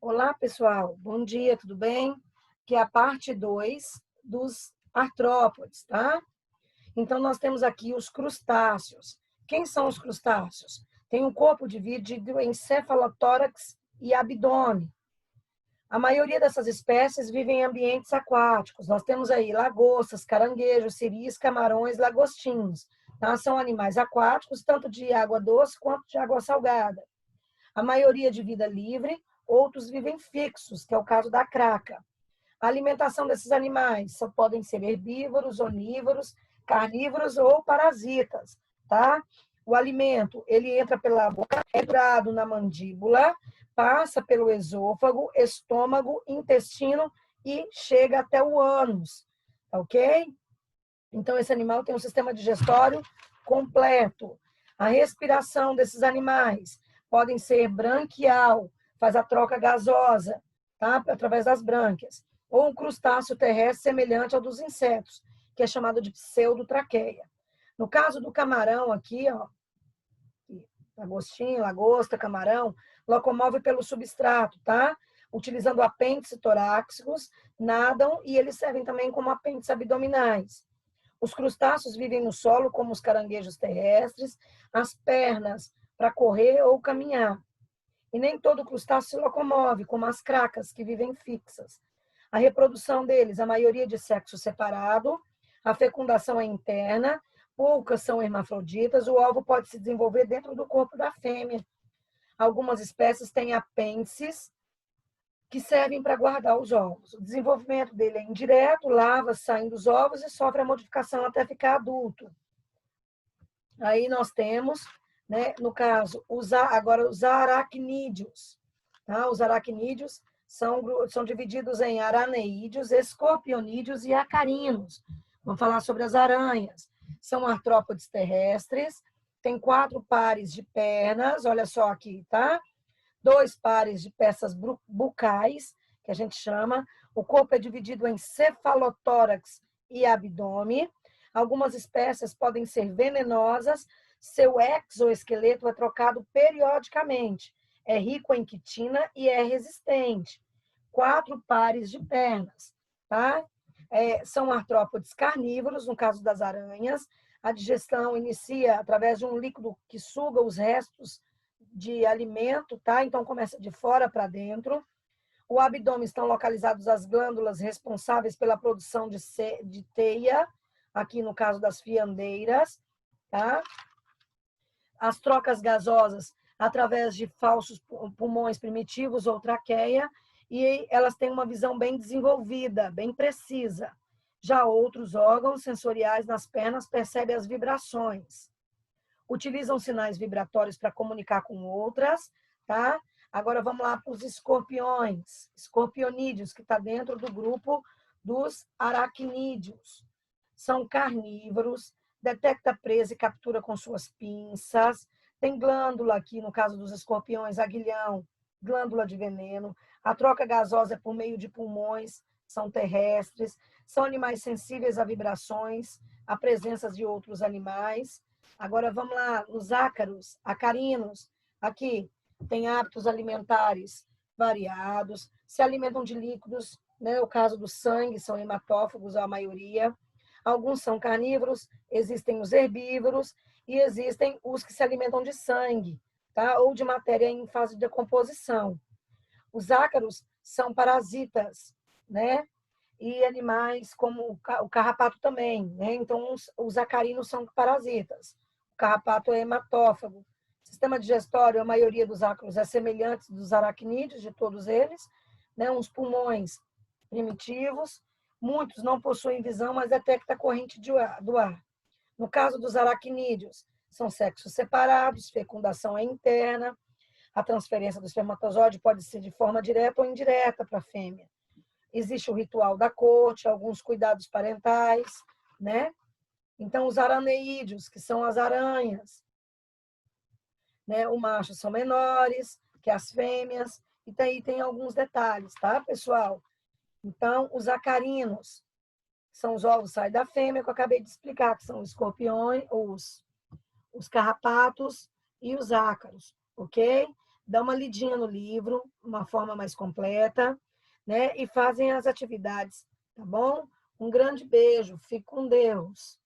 Olá, pessoal. Bom dia, tudo bem? Que é a parte 2 dos artrópodes, tá? Então, nós temos aqui os crustáceos. Quem são os crustáceos? Tem um corpo dividido em cefalotórax e abdômen. A maioria dessas espécies vivem em ambientes aquáticos. Nós temos aí lagostas, caranguejos, siris, camarões, lagostinhos. Tá? São animais aquáticos, tanto de água doce quanto de água salgada. A maioria de vida livre, outros vivem fixos, que é o caso da craca. A alimentação desses animais só podem ser herbívoros, onívoros, carnívoros ou parasitas, tá? O alimento, ele entra pela boca, é entrado na mandíbula, passa pelo esôfago, estômago, intestino e chega até o ânus, ok? Então, esse animal tem um sistema digestório completo. A respiração desses animais podem ser branquial, faz a troca gasosa, tá? Através das brânquias. Ou um crustáceo terrestre semelhante ao dos insetos, que é chamado de pseudotraqueia. No caso do camarão aqui, ó, lagostinho, lagosta, camarão, locomove pelo substrato, tá? Utilizando apêndices torácicos, nadam e eles servem também como apêndices abdominais. Os crustáceos vivem no solo, como os caranguejos terrestres, as pernas para correr ou caminhar. E nem todo crustáceo se locomove, como as cracas, que vivem fixas. A reprodução deles, a maioria de sexo separado, a fecundação é interna, poucas são hermafroditas, o ovo pode se desenvolver dentro do corpo da fêmea. Algumas espécies têm apêndices que servem para guardar os ovos. O desenvolvimento dele é indireto, larvas saem dos ovos e sofre a modificação até ficar adulto. Aí nós temos, né, no caso, agora os aracnídeos. Tá? Os aracnídeos são divididos em araneídeos, escorpionídeos e acarinos. Vamos falar sobre as aranhas. São artrópodes terrestres, tem 4 pares de pernas, olha só aqui, tá? 2 pares de peças bucais, que a gente chama. O corpo é dividido em cefalotórax e abdômen. Algumas espécies podem ser venenosas. Seu exoesqueleto é trocado periodicamente. É rico em quitina e é resistente. 4 pares de pernas, tá? São artrópodes carnívoros, no caso das aranhas. A digestão inicia através de um líquido que suga os restos de alimento, tá? Então começa de fora para dentro. O abdômen estão localizados as glândulas responsáveis pela produção de teia, aqui no caso das fiandeiras, tá? As trocas gasosas através de falsos pulmões primitivos ou traqueia, e elas têm uma visão bem desenvolvida, bem precisa. Já outros órgãos sensoriais nas pernas percebem as vibrações. Utilizam sinais vibratórios para comunicar com outras, tá? Agora vamos lá para os escorpiões, escorpionídeos, que está dentro do grupo dos aracnídeos. São carnívoros, detecta presa e captura com suas pinças, tem glândula aqui, no caso dos escorpiões, aguilhão, glândula de veneno, a troca gasosa é por meio de pulmões, são terrestres, são animais sensíveis a vibrações, a presença de outros animais. Agora vamos lá, os ácaros, acarinos, aqui tem hábitos alimentares variados, se alimentam de líquidos, né? O caso do sangue, são hematófagos a maioria. Alguns são carnívoros, existem os herbívoros e existem os que se alimentam de sangue, tá? Ou de matéria em fase de decomposição. Os ácaros são parasitas, né? E animais como o carrapato também, né? Então, os acarinos são parasitas. O carrapato é hematófago. O sistema digestório, a maioria dos ácaros é semelhante dos aracnídeos, de todos eles, né? Uns pulmões primitivos. Muitos não possuem visão, mas detectam a corrente do ar. No caso dos aracnídeos, são sexos separados, fecundação é interna, a transferência do espermatozoide pode ser de forma direta ou indireta para a fêmea. Existe o ritual da corte, alguns cuidados parentais, né? Então, os araneídeos, que são as aranhas, né? Os machos são menores que as fêmeas, e daí tem alguns detalhes, tá, pessoal? Então, os acarinos, são os ovos saem da fêmea, que eu acabei de explicar, que são os escorpiões, os carrapatos e os ácaros, ok? dá uma lidinha no livro, uma forma mais completa, né? E fazem as atividades, tá bom? Um grande beijo, fique com Deus.